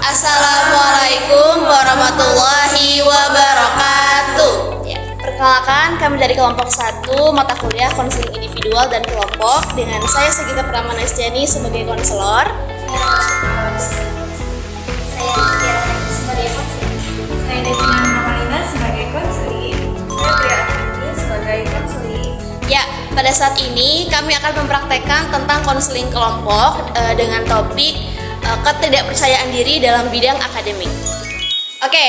Assalamualaikum warahmatullahi wabarakatuh. Ya, perkenalkan kami dari kelompok 1 mata kuliah konseling individual dan kelompok dengan saya Segita Pramana Estiani sebagai konselor. Saya Tiara sebagai konseling. Saya Devina Normalina sebagai konseling. Saya Priya Akhirni sebagai konseling. Ya, pada saat ini kami akan mempraktekkan tentang konseling kelompok dengan topik ketidakpercayaan diri dalam bidang akademik. Oke,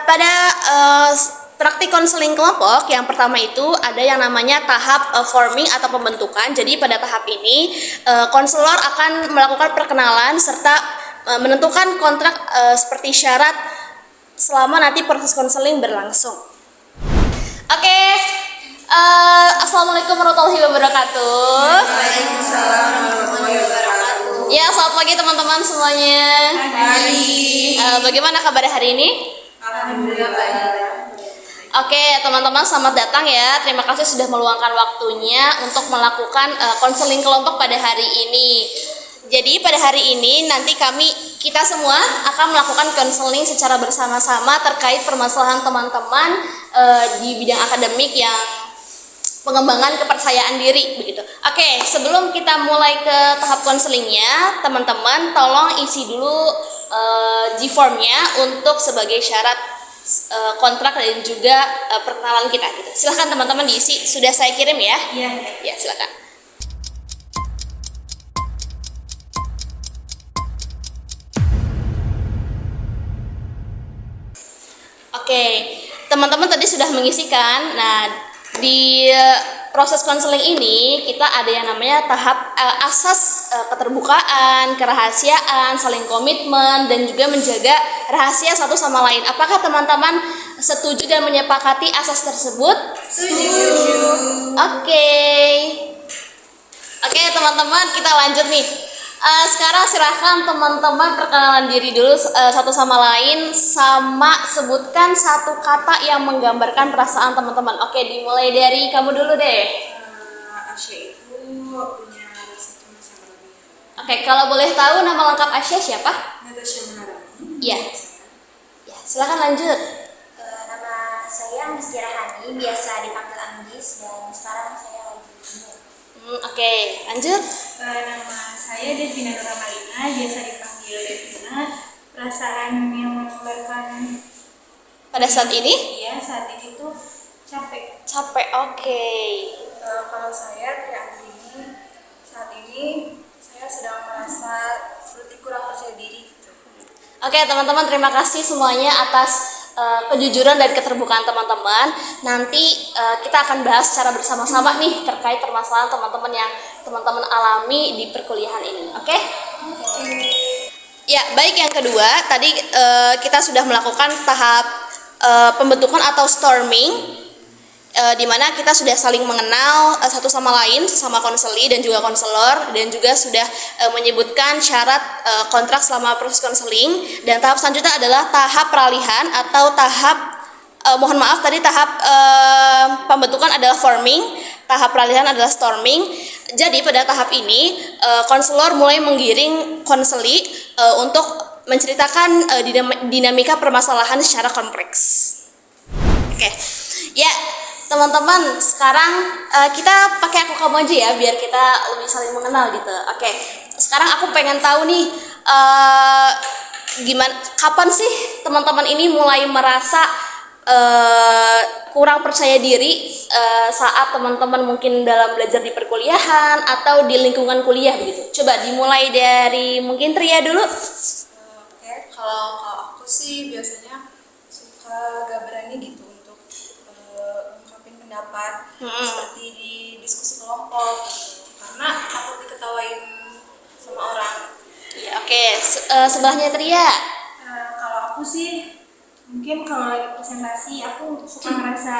pada praktik konseling kelompok yang pertama itu ada yang namanya tahap forming atau pembentukan. Jadi pada tahap ini konselor akan melakukan perkenalan serta menentukan kontrak seperti syarat selama nanti proses konseling berlangsung. Oke, Assalamualaikum warahmatullahi wabarakatuh. Waalaikumsalam warahmatullahi wabarakatuh. Ya, selamat pagi teman-teman semuanya. Pagi. Bagaimana kabar hari ini? Alhamdulillah baik. Oke, teman-teman selamat datang ya. Terima kasih sudah meluangkan waktunya untuk melakukan konseling kelompok pada hari ini. Jadi pada hari ini nanti kita semua akan melakukan konseling secara bersama-sama terkait permasalahan teman-teman di bidang akademik yang pengembangan kepercayaan diri begitu. Oke, sebelum kita mulai ke tahap konselingnya, teman-teman tolong isi dulu G-form-nya untuk sebagai syarat kontrak dan juga perkenalan kita gitu. Silahkan teman-teman diisi. Sudah saya kirim ya? Iya. Ya, silakan. Oke, teman-teman tadi sudah mengisikan. Nah, di proses konseling ini kita ada yang namanya tahap asas keterbukaan, kerahasiaan, saling komitmen, dan juga menjaga rahasia satu sama lain. Apakah teman-teman setuju dan menyepakati asas tersebut? Setuju. Oke, teman-teman kita lanjut nih. Sekarang silahkan teman-teman perkenalan diri dulu satu sama lain, sama sebutkan satu kata yang menggambarkan perasaan teman-teman. Oke, dimulai dari kamu dulu deh. Asya itu punya rasa cemas sama lebih. Oke, kalau boleh tahu nama lengkap Asya siapa? Natasha Maharani. Iya. Ya, silahkan lanjut. Nama saya Miss Tirahani, biasa dipanggil Anggis, dan sekarang saya lagi hamil. Oke, lanjut. Nama saya Devina Normalina, biasa dipanggil Devina. Perasaan yang menggambarkan Pada saat ini? iya saat ini tuh capek. Capek. Oke. Kalau saya Triya Akhirni, saat ini saya sedang merasa seperti kurang percaya diri gitu. Oke, teman-teman terima kasih semuanya atas kejujuran dan keterbukaan teman-teman. Nanti kita akan bahas secara bersama-sama nih terkait permasalahan teman-teman yang teman-teman alami di perkuliahan ini. Oke? Ya, baik, yang kedua tadi kita sudah melakukan tahap pembentukan atau storming, di mana kita sudah saling mengenal satu sama lain, sesama konseli dan juga konselor, dan juga sudah menyebutkan syarat kontrak selama proses konseling. Dan tahap selanjutnya adalah tahap peralihan atau tahap tahap pembentukan adalah forming, tahap peralihan adalah storming. Jadi pada tahap ini konselor mulai menggiring konseli untuk menceritakan dinamika permasalahan secara kompleks. Oke. Ya, teman-teman, sekarang kita pakai aku kamu aja ya, biar kita lebih saling mengenal gitu. Oke, sekarang aku pengen tahu nih, kapan sih teman-teman ini mulai merasa kurang percaya diri saat teman-teman mungkin dalam belajar di perkuliahan atau di lingkungan kuliah begitu. Coba dimulai dari mungkin Tria dulu. Oke, kalau aku sih biasanya suka gak berani gitu untuk ungkapin pendapat seperti di diskusi kelompok gitu. Karena takut diketawain sama orang. Ya, oke. Sebelahnya Tria. Kalau aku sih mungkin kalau lagi presentasi aku suka ngerasa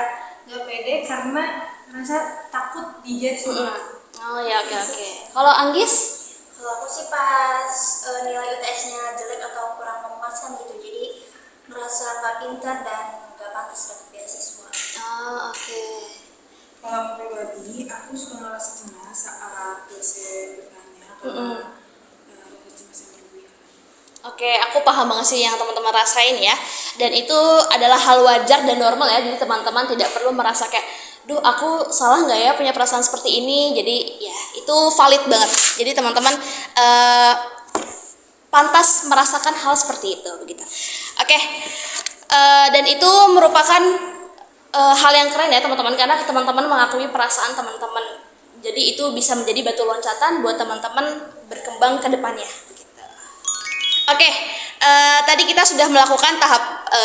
gak pede karena ngerasa takut dijudge orang. Oh ya, oke. Kalau Anggis? Kalau aku sih pas nilai UTS-nya jelek atau kurang memuaskan gitu, jadi merasa nggak pintar dan nggak pantas dapat beasiswa. Oh, oke. Kalau aku pribadi, aku suka ngerasa cemas saat dosen bertanya karena rasa cemas yang berlebihan. Oke, aku paham banget sih yang teman-teman rasain ya. Dan itu adalah hal wajar dan normal ya. Jadi teman-teman tidak perlu merasa kayak, duh aku salah nggak ya punya perasaan seperti ini. Jadi ya itu valid banget. Jadi teman-teman pantas merasakan hal seperti itu begitu. Oke. Dan itu merupakan hal yang keren ya teman-teman, karena teman-teman mengakui perasaan teman-teman. Jadi itu bisa menjadi batu loncatan buat teman-teman berkembang ke depannya. Gitu. Oke, tadi kita sudah melakukan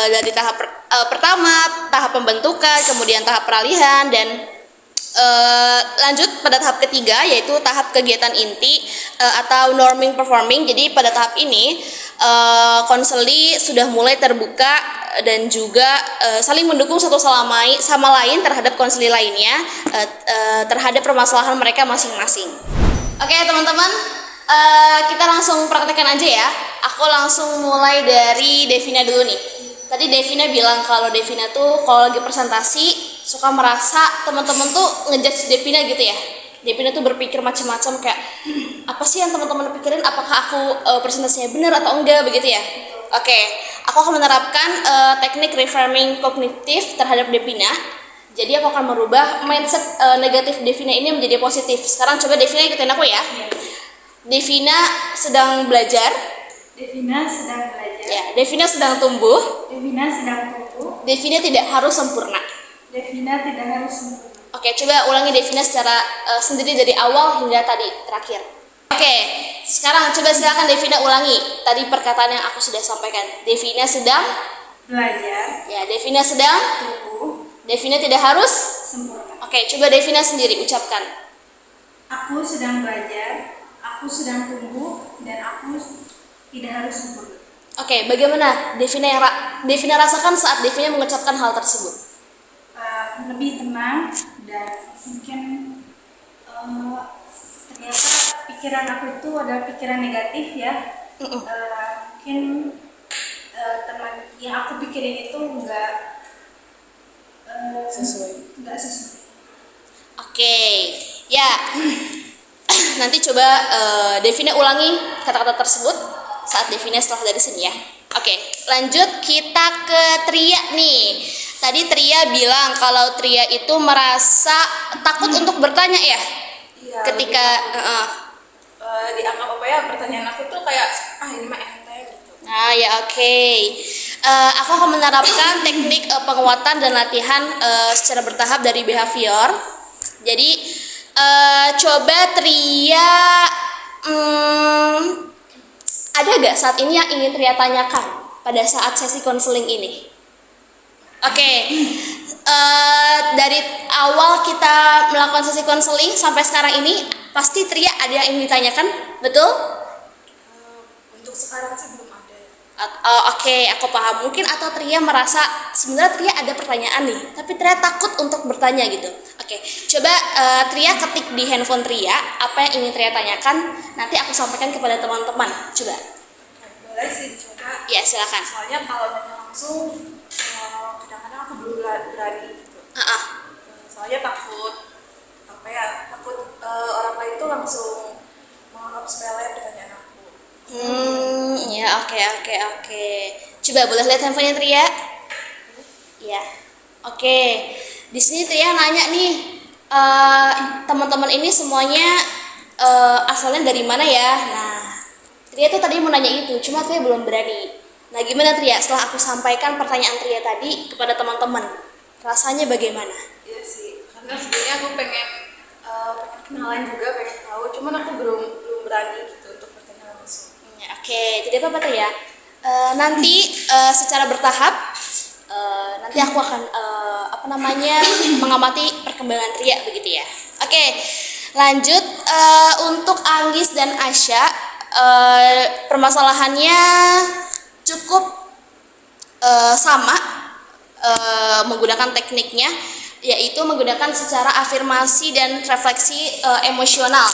dari tahap pertama, tahap pembentukan, kemudian tahap peralihan, dan lanjut pada tahap ketiga yaitu tahap kegiatan inti atau norming performing. Jadi pada tahap ini konseli sudah mulai terbuka dan juga saling mendukung satu sama lain terhadap konseli lainnya terhadap permasalahan mereka masing-masing. Oke teman-teman, kita langsung praktekkan aja ya. Aku langsung mulai dari Devina dulu nih. Tadi Devina bilang kalau Devina tuh kalau lagi presentasi suka merasa teman-teman tuh ngejudge Devina gitu ya. Devina tuh berpikir macam-macam kayak apa sih yang teman-teman pikirin, apakah aku presentasinya benar atau enggak begitu ya. Oke, aku akan menerapkan teknik reframing kognitif terhadap Devina. Jadi aku akan merubah mindset negatif Devina ini menjadi positif. Sekarang coba Devina ikutin aku ya. Devina sedang belajar. Devina sedang belajar. Ya, Devina sedang tumbuh. Devina sedang tumbuh. Devina tidak harus sempurna. Devina tidak harus sempurna. Oke, coba ulangi Devina secara sendiri dari awal hingga tadi terakhir. Oke, sekarang coba silakan Devina ulangi tadi perkataan yang aku sudah sampaikan. Devina sedang Belajar. ya, Devina sedang Tumbuh. Devina tidak harus Sempurna. Oke, coba Devina sendiri ucapkan. Aku sedang belajar. Aku sedang tumbuh dan aku tidak harus sempurna. Oke, bagaimana Devina rasakan saat Devina mengucapkan hal tersebut? Lebih tenang dan mungkin ternyata pikiran aku itu adalah pikiran negatif ya. Mungkin teman yang aku pikirin itu nggak sesuai. Oke, ya. Nanti coba Devina ulangi kata-kata tersebut saat Devina setelah dari sini ya. Oke, lanjut kita ke Tria nih. Tadi Tria bilang kalau Tria itu merasa takut untuk bertanya ya. Iya, Ketika dianggap apa ya, pertanyaan aku tuh kayak ini mah ente gitu. Nah ya oke. Aku akan menerapkan teknik penguatan dan latihan secara bertahap dari behavior. Jadi coba Tria ada gak saat ini yang ingin Tria tanyakan pada saat sesi konseling ini? Oke, dari awal kita melakukan sesi konseling sampai sekarang ini pasti Tria ada yang ingin ditanyakan, betul? Untuk sekarang sih belum ada. Oke, aku paham. Mungkin atau Tria merasa sebenarnya Tria ada pertanyaan nih, tapi Tria takut untuk bertanya gitu. Oke, coba Tria ketik di handphone Tria apa yang ingin Tria tanyakan. Nanti aku sampaikan kepada teman-teman. Coba. Boleh sih dicoba. Ya silakan. Soalnya kalau nanya langsung kadang-kadang aku belum berani gitu. Soalnya takut orang lain tuh langsung menganggap sepele pertanyaan aku. Ya oke. Coba boleh lihat handphonenya Tria? Ya. Oke. Di sini Tria nanya nih, teman-teman ini semuanya asalnya dari mana ya? Nah, Tria tuh tadi mau nanya itu, cuma Tria belum berani. Nah, gimana Tria? Setelah aku sampaikan pertanyaan Tria tadi kepada teman-teman, rasanya bagaimana? Iya sih, karena sebenarnya aku pengen kenalan juga, pengen tahu, cuman aku belum berani gitu untuk bertanya langsung. Oke, tidak apa-apa Tria. Nanti secara bertahap, nanti aku akan mengamati perkembangan Tria begitu ya. Oke, lanjut untuk Anggis dan Asya, permasalahannya cukup sama menggunakan tekniknya, yaitu menggunakan secara afirmasi dan refleksi emosional.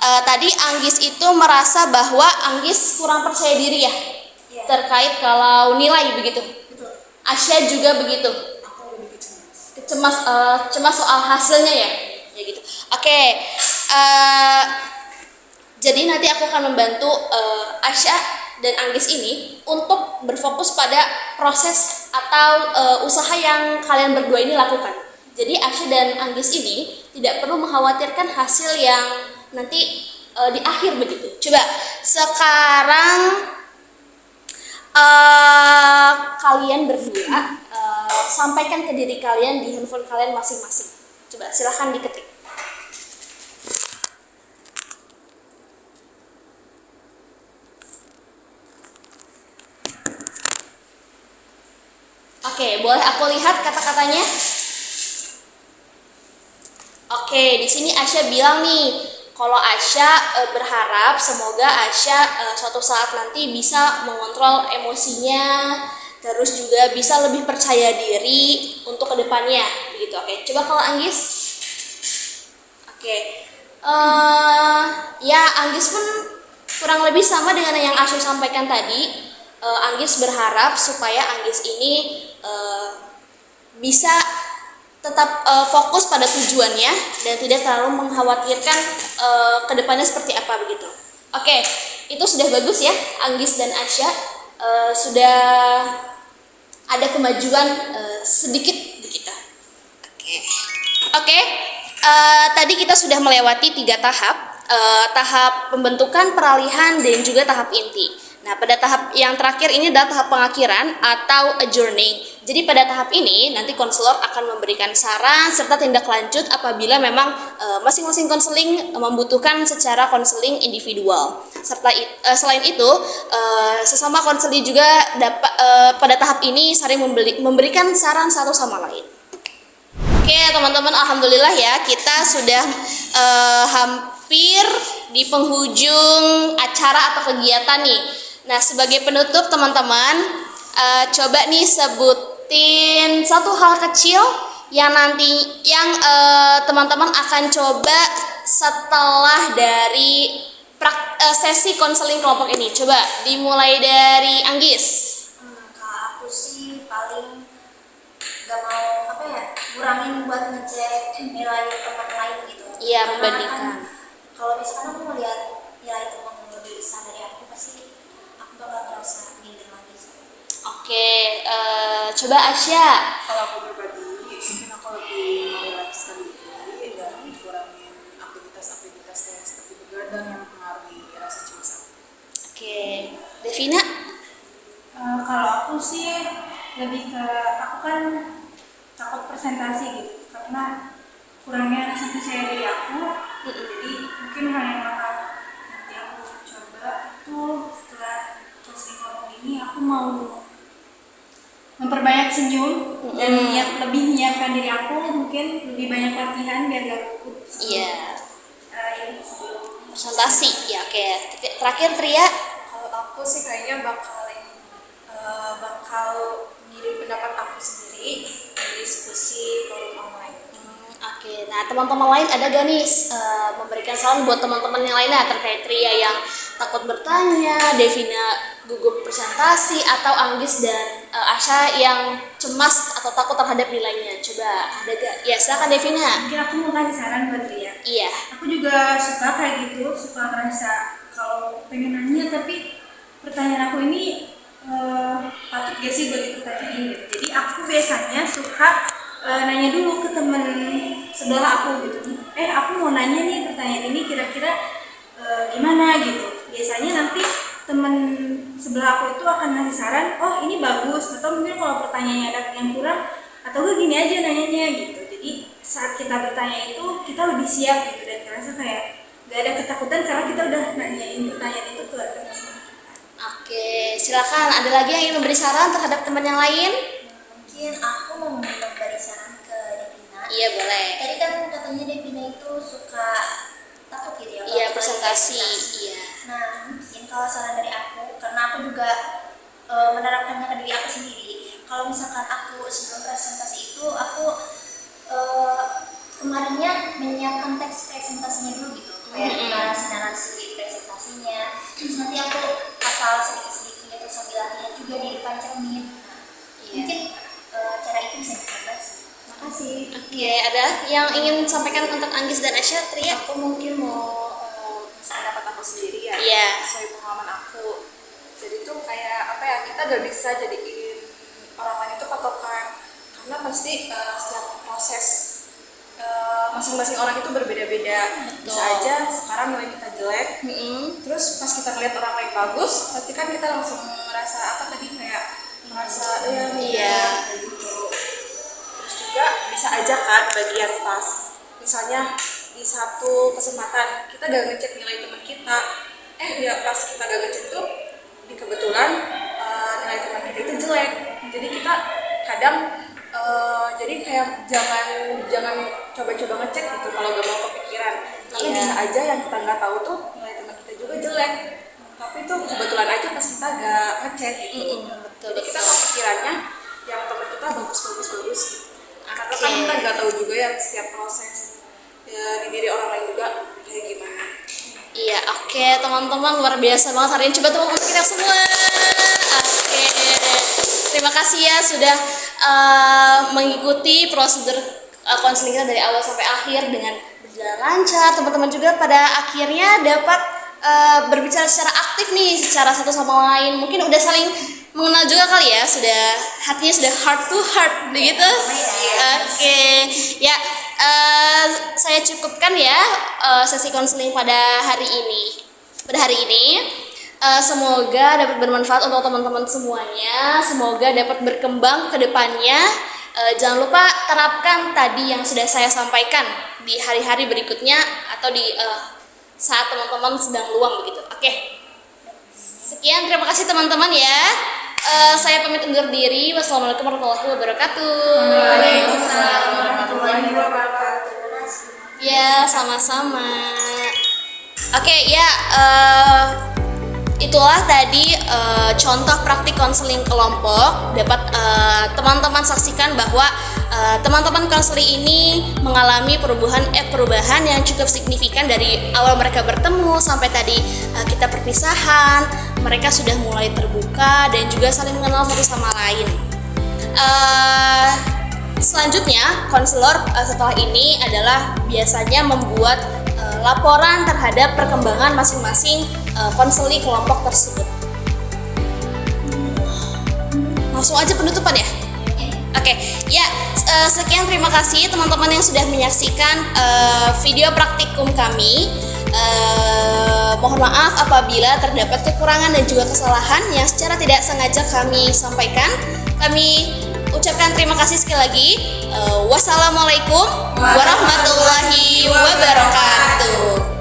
Tadi Anggis itu merasa bahwa Anggis kurang percaya diri ya, terkait kalau nilai begitu. Asya juga begitu. Aku lebih Cemas soal hasilnya ya gitu. Oke, jadi nanti aku akan membantu Asya dan Anggis ini untuk berfokus pada proses atau usaha yang kalian berdua ini lakukan. Jadi Asya dan Anggis ini tidak perlu mengkhawatirkan hasil yang nanti di akhir begitu. Coba sekarang kalian berdua sampaikan ke diri kalian di handphone kalian masing-masing. Coba silahkan diketik. Oke, boleh aku lihat kata-katanya? Oke, di sini Asya bilang nih, kalau Asya berharap semoga Asya suatu saat nanti bisa mengontrol emosinya, terus juga bisa lebih percaya diri untuk kedepannya, begitu. Oke, coba kalau Anggis? Oke, ya Anggis pun kurang lebih sama dengan yang Asya sampaikan tadi. Anggis berharap supaya Anggis ini bisa tetap fokus pada tujuannya dan tidak terlalu mengkhawatirkan kedepannya seperti apa begitu. Oke, itu sudah bagus ya, Anggis dan Asya sudah ada kemajuan sedikit begitu. Oke, tadi kita sudah melewati 3 tahap, tahap pembentukan, peralihan, dan juga tahap inti. Nah, pada tahap yang terakhir ini adalah tahap pengakhiran atau adjourning. Jadi pada tahap ini nanti konselor akan memberikan saran serta tindak lanjut apabila memang masing-masing konseling membutuhkan secara konseling individual. Selain itu, sesama konseling juga dapat pada tahap ini saling memberikan saran satu sama lain. Oke, teman-teman, alhamdulillah ya, kita sudah hampir di penghujung acara atau kegiatan nih. Nah, sebagai penutup teman-teman, coba nih sebutin satu hal kecil yang teman-teman akan coba setelah dari sesi konseling kelompok ini. Coba dimulai dari Anggis. Kalau aku sih paling gak mau ngurangin buat ngecek nilai teman lain gitu. Iya, Karena membandingkan. kan, kalau misalkan aku melihat nilai teman lebih besar dari aku, pasti aku bakal ngerasa minder lagi sih. Oke, coba Asya. Kalau aku pribadi, mungkin aku lebih merilekskan diri dan kurangin aktivitas-aktivitas kayak seperti begadang yang mempengaruhi rasa cemas aku. Oke, Devina. Kalau aku sih lebih ke, aku kan takut presentasi gitu, karena kurangnya rasa percaya diri aku. Jadi mungkin hal yang akan nanti aku coba tuh setelah coaching kelompok ini, aku mau memperbanyak senyum dan lebih menyiapkan diri aku, mungkin lebih banyak latihan biar gak gugup. Iya. Ini sebelum Presentasi. Ya, oke. Terakhir Tria. Kalau aku sih kayaknya bakal ngirim pendapat aku sendiri di diskusi forum online. Oke, nah teman-teman lain ada gak nih memberikan saran buat teman-teman yang lainnya terkait Tria yang takut bertanya, Devina gugup presentasi, atau Anggis dan Asya yang cemas atau takut terhadap nilainya? Coba ada gak? Ya silakan Devina. Mungkin aku mau kasih saran buat Ria. Iya. Aku juga suka kayak gitu, suka merasa kalau pengen nanya tapi pertanyaan aku ini patut gak sih buat dipertanyain gitu. Jadi aku biasanya suka nanya dulu ke temen sebelah aku gitu. Aku mau nanya nih pertanyaan ini kira-kira gimana gitu. Biasanya nanti temen sebelah aku itu akan ngasih saran, oh ini bagus, atau mungkin kalau pertanyaannya ada yang kurang, atau gue gini aja nanyanya gitu. Jadi saat kita bertanya itu kita lebih siap gitu dan ngerasa kayak gak ada ketakutan karena kita udah nanyain pertanyaan itu ke teman kita. Oke, silakan. Ada lagi yang ingin memberi saran terhadap teman yang lain? Mungkin aku mau memberi saran ke Devina. Iya, boleh. Tadi kan katanya Devina itu suka takut gitu ya. Iya, kalau presentasi. presentasi. Iya. Nah, mungkin kalau saran dari aku, karena aku juga menerapkannya ke diri aku sendiri. Kalau misalkan aku sebelum presentasi itu, aku kemarinnya menyiapkan teks presentasinya dulu gitu, kayak narasi presentasinya. Terus nanti aku hafal sedikit-sedikit terus sambil latihan juga di depan cermin. Mungkin cara itu bisa dicoba sih. Makasih. Oke, ada yang ingin sampaikan untuk Anggis dan Asya? Tria? Aku mungkin mau pendapat aku sendiri ya. Iya. Sesuai pengalaman aku. Jadi tuh kayak apa ya, kita gak bisa jadiin orang lain itu patokan, karena pasti setiap proses masing-masing orang itu berbeda-beda. Bisa aja sekarang nilai kita jelek, terus pas kita ngeliat orang lain bagus, pasti kan kita langsung ngerasa apa tadi, kayak merasa kayak gitu. Terus juga bisa aja kan bagian pas, misalnya di satu kesempatan kita gak ngecek nilai teman kita, ya pas kita gak ngecek tuh di kebetulan nilai teman kita itu jelek. Jadi kita kadang jadi kayak jangan coba-coba ngecek gitu kalau gak mau kepikiran, karena bisa aja yang kita nggak tahu tuh nilai teman kita juga jelek, tapi tuh kebetulan aja pas kita gak ngecek gitu. Jadi kita kepikirannya yang teman kita bagus gitu. Karena kan kita nggak tahu juga ya setiap proses ya di diri orang lain juga kayak gimana. Iya, oke teman-teman, luar biasa banget hari ini. Coba teman-teman kita semua. Oke, terima kasih ya sudah mengikuti prosedur konseling kita dari awal sampai akhir dengan berjalan lancar. Teman-teman juga pada akhirnya dapat berbicara secara aktif nih, secara satu sama lain. Mungkin udah saling mengenal juga kali ya, sudah hatinya sudah heart to heart begitu. Oke, ya. Saya cukupkan ya sesi konseling pada hari ini. Semoga dapat bermanfaat untuk teman-teman semuanya. Semoga dapat berkembang ke depannya. Jangan lupa terapkan tadi yang sudah saya sampaikan di hari-hari berikutnya atau di saat teman-teman sedang luang begitu. Oke. Sekian, terima kasih teman-teman ya. Saya pamit undur diri. Wassalamualaikum warahmatullahi wabarakatuh. Waalaikumsalam warahmatullahi wabarakatuh. Ya, sama-sama. Oke, ya, itulah tadi contoh praktik konseling kelompok. Dapat teman-teman saksikan bahwa teman-teman konseling ini mengalami perubahan yang cukup signifikan dari awal mereka bertemu sampai tadi kita perpisahan. Mereka sudah mulai terbuka dan juga saling mengenal satu sama lain. Selanjutnya, konselor setelah ini adalah biasanya membuat laporan terhadap perkembangan masing-masing konseli kelompok tersebut. Langsung aja penutupan ya? Oke, ya sekian, terima kasih teman-teman yang sudah menyaksikan video praktikum kami. Mohon maaf apabila terdapat kekurangan dan juga kesalahan yang secara tidak sengaja kami sampaikan. Kami ucapkan terima kasih sekali lagi. Wassalamualaikum warahmatullahi wabarakatuh.